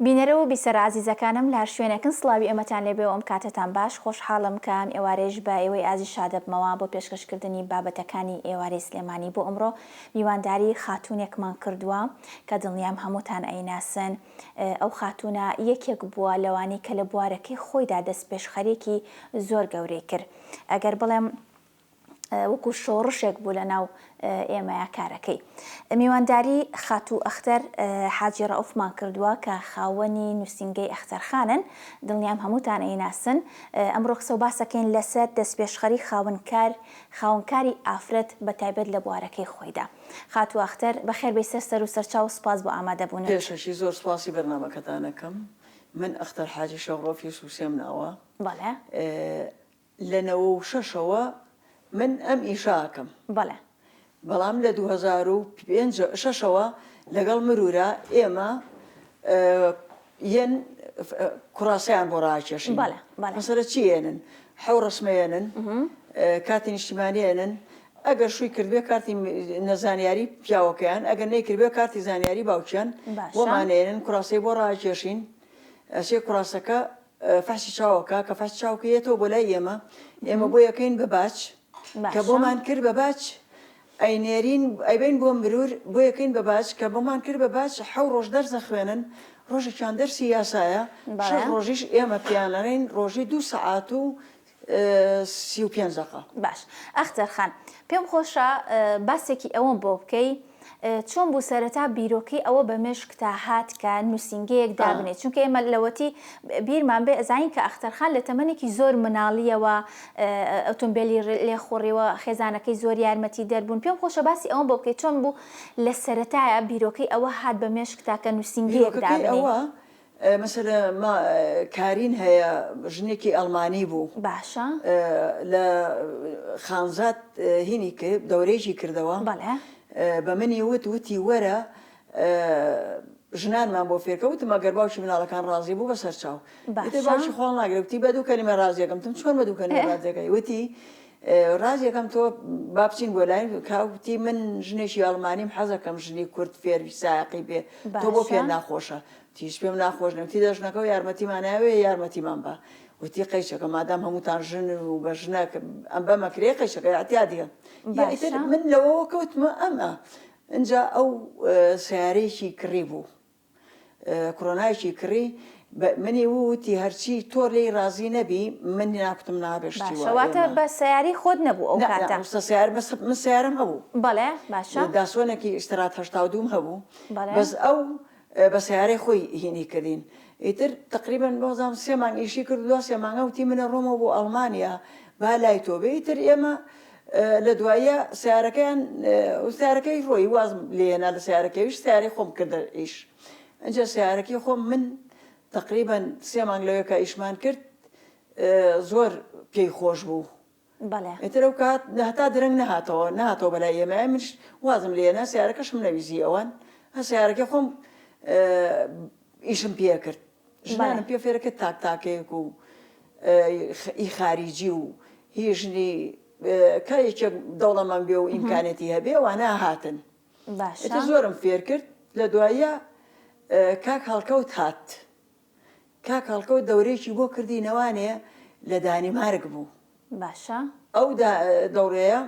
بینەرەوە بیسەر عزیزەکانم لە هەر شوێنێکن سڵاوی ئەمەتان لێبێ و ئەم کاتتان باش خۆشحاڵم کەم ئێوارێژ بە ئێوەی ئازی شادەبمەوە بۆ پێشکەشکردنی بابەتەکانی ئێوارەی سلێمانی بۆ ئەمڕۆ میوانداری خاتوونێکمان کردووە کە دڵنیام هەمووتان ئەیناسن. ئەو خاتوونە یەکێک بووە لەوانەی کە لە بوارەکەی خۆیدا دەست پێشخەرێکی زۆر گەورەی کرد. ئەگەر بڵێم وەکو شۆڕشێک بوو لە ناو ئێمەیە کارەکەی. میوانداری خاتوو ئەختەر حاجی ڕەئوفمان کردووە کە خاوەنی نووسینگەی ئەختەرخانن، دڵنیام هەمووتان ئەیناسن. ئەمڕۆ قسە و باسەکەین لەسەر دەستپێشخەری خاوەنکاری ئافرەت بە تایبەت لە بوارەکەی خۆیدا. خاتوو ئەختەر بەخێر بێی سەر و سەرچاو سپاس بۆ ئامادەبوون. پێشەشی زۆر سپاسی بەرنامەکەتانەکەم. من ئەختەر حاجی شەڕۆفی سووسێم ناوە. بەڵێ. لە 96ەوە من ئەم ئیشاکەم. بەڵێ. بەڵام لە 2006ەوە لەگەڵ مرورە ئێمە یەن کوڕاسەیان بۆ ڕاکێشین. مەسەلە چیێنن؟ حەو ڕسمەیەنن، کاتی نیشتیمانیێنن، ئەگەر شووی کردبێ کارتی نەزانیاری پیاوەکەیان، ئەگەر نەیکردبێ کارتی زانیاری باوکیان بۆمانێنن، کوڕاسەی بۆ ڕاکێشین. ئەسێ کوڕاسەکە فەحشی چاوەکە کە فەحشی چاوکەیەتەوە بۆ لای ئێمە بۆ یەکەین بە باچ کە بۆمان کرد بە باچ ئەینێرین ئەیبین بۆ مرور بۆ یەکەین بە باچ کە بۆمان کرد بە باچ حەو ڕۆژ دەرزە خوێنن، ڕۆژێکیان دەرسی یاسایە، شەش ڕۆژیش ئێمە پیانەڕین ڕۆژی 2 سەعات و 35 دقیقە. باش ئەختەرخان، پێم خۆشە باسێکی ئەوەم بۆ بکەی چۆن بوو سەرەتا بیرۆکەی ئەوە بە مێشک تا هات کە نووسینگەیەک دابنێت، چونکە ئێمە لەوەتی بیرمان بێ ئەزانین کە ئەختەرخان لە تەمەنێکی زۆر مناڵیەوە ئۆتۆمبیلی لێخۆڕیەوە خێزانەکەی زۆر یارمەتی دەربوون. پێم خۆشە باسی ئەوە بۆ بکەیت چۆن بوو لە سەرەتایە بیرۆکەی ئەوە هات بە مێشک تاکە نووسینگەیەک دابنێت. مثلا ما کارین هەیە ژنێکی ئەڵمانی بوو. باشە. لە خانزات هینی کرد دەورێکی کردەوە. بەڵێ. بە منی وتی وەرە ژنانمان بۆ فێرکەوتم ئەگەر باوکی مناڵەکان ڕازی بوو بەسەر چاو. باوکی خۆڵ ناگرێتی بە دوو کەلیمە ڕازیەکەم تم چۆن بە دوو کەلیمە ڕازیەکەی وتی ڕازیەکەم تۆ با بچین بۆ لای کاوتی من ژنێکی ئەڵمانیم حەزەکەم ژنی کورد فێری سایقی بێ تۆ بۆ پێ ناخۆشە. تیش پێم ناخۆش نەوتی دەژنەکە و یارمەتیماناوێ یارمەتیمان بە وتی قەیچەکە مادام هەمووتان ژن و بە ژنەکە ئەم بەمەکرێ قەیچەکە ئەتیادیە من لەوەوە کەوتمە ئەمە اینجا ئەو سیارەیەکی کڕی بوو کۆرۆنایەکی کڕی منی وتی هەرچی تۆ لێی ڕازی نەبی من ناکوتم نابێشتی واتە بە سیاری خۆت نەبوو ئەو کاتە من سیارم هەبوو. بەڵێ باشە. داسۆنێکی ئیشترات 82 هەبوو بەس ئەو بە سیارەی خۆی هینی کردین. ئیتر تقریبا بۆزام 3 مانگ ئیشی کرد، 2 مانگە وتی منە ڕۆمە بۆ ئەڵمانیا با لای تۆ بێ. ئیتر ئێمە لە دوایە سیارەکەی ڕۆی وازم لێنا لە سیارەکەیش سیارەی خۆم کردە ئیش. ئەنجا سیارەکەی خۆم من تقریبا 3 مانگ لەوەکە ئیشمان کرد زۆر پێی خۆش بوو. بەڵێ. ئیتر ئەو کات هەتا درەنگ نهاتەوە بەلای ئێمە منش وازم لێنا سیارەکەشم نەویزی ئەوان سیارەکەی خۆم ئیشم پێ کرد. ژنانم پێ فێرەکە تاکتاکەیەک و ئی خاریجی و هیژنی کە یەکێک دەوڵەمەند بێ و ئیمکانەتی هەبێ وانە هاتن. باشە. زۆرم فێر کرد. لە دوایە کاک هەڵکەوت هات. کاک هەڵکەوت دەورێکی بۆ کردینەوانێ لە دانیمارک بوو. باشە. ئەو دەورەیە